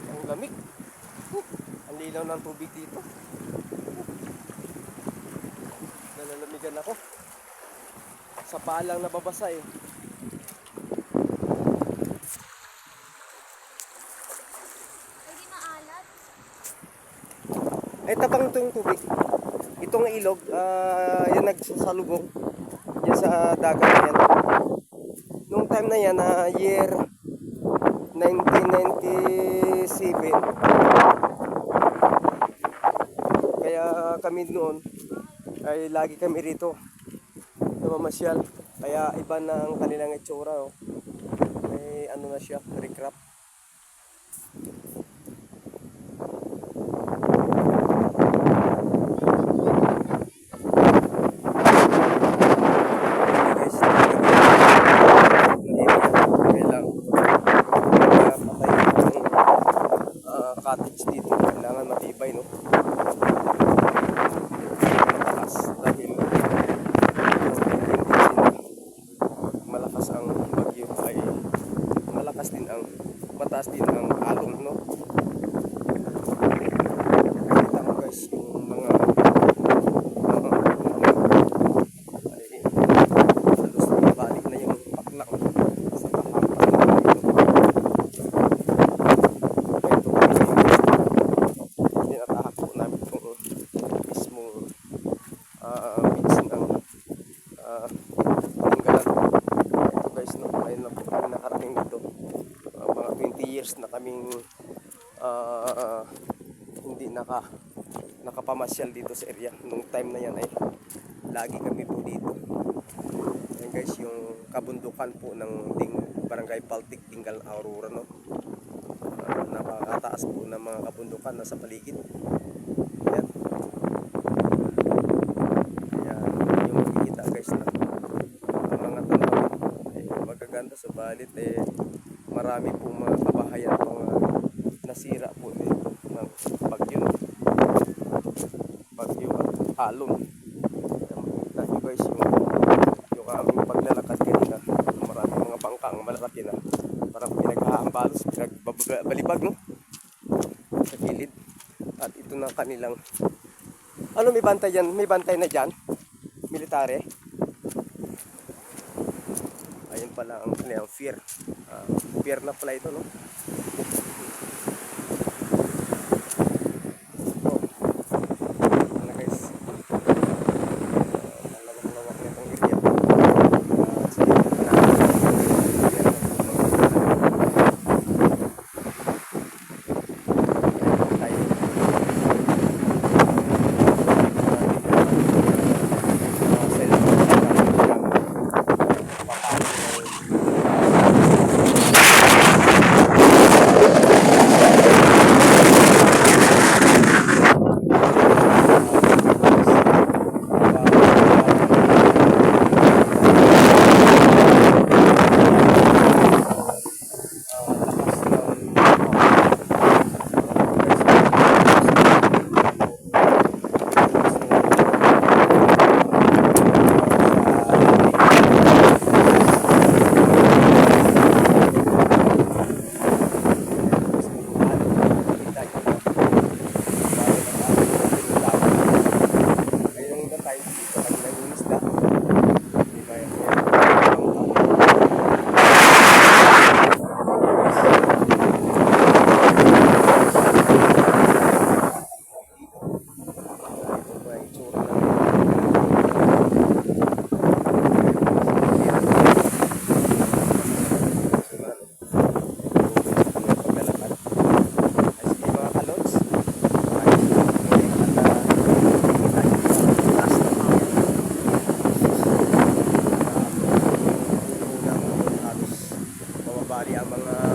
Ang lamig. Ang linaw ng tubig dito. Nalalamigan ako. Sa paa lang nababasa eh. Hindi maalat. Ay, tabang ito yung tubig. Itong ilog, yan nagsasalubong. Yan sa dagat na yan. Nung time na yan, year 1997. Kaya kami noon, ay lagi kami rito namamasyal. Kaya iba na ang kanilang itsura. Oh. May ano na siya, recrap. Cottage dito, kailangan matibay, no? Malakas dahil malakas ang bagyo ay malakas din ang mataas din ang alon, no? Kita mo guys yung mga ay halos nabalik na yung paklak sa kahampan na kaming hindi nakapamasyal dito sa area. Nung time na yan ay lagi kami po dito. Ayan guys, yung kabundukan po ng Barangay Paltik, Dingal, Aurora, no? Napakataas po ng mga kabundukan na sa paligid. Ayan. Ayan, yung makikita guys na ang mga tanawin ay magaganda, subalit marami po mga kabahayan mga nasira po dito ng bagyo at alon. Makikita nyo guys yung aming paglalakad kanina, marami mga bangkang malalaki na parang pinaghahambalos, pinagbalibag, no? Sa gilid. At ito na kanilang may bantay dyan, may bantay na dyan, military. Ayun pala ang kanilang fear. Pier na pala ito, no? Oh. Ano guys? Malawak-lawak na itong area. bali ang mga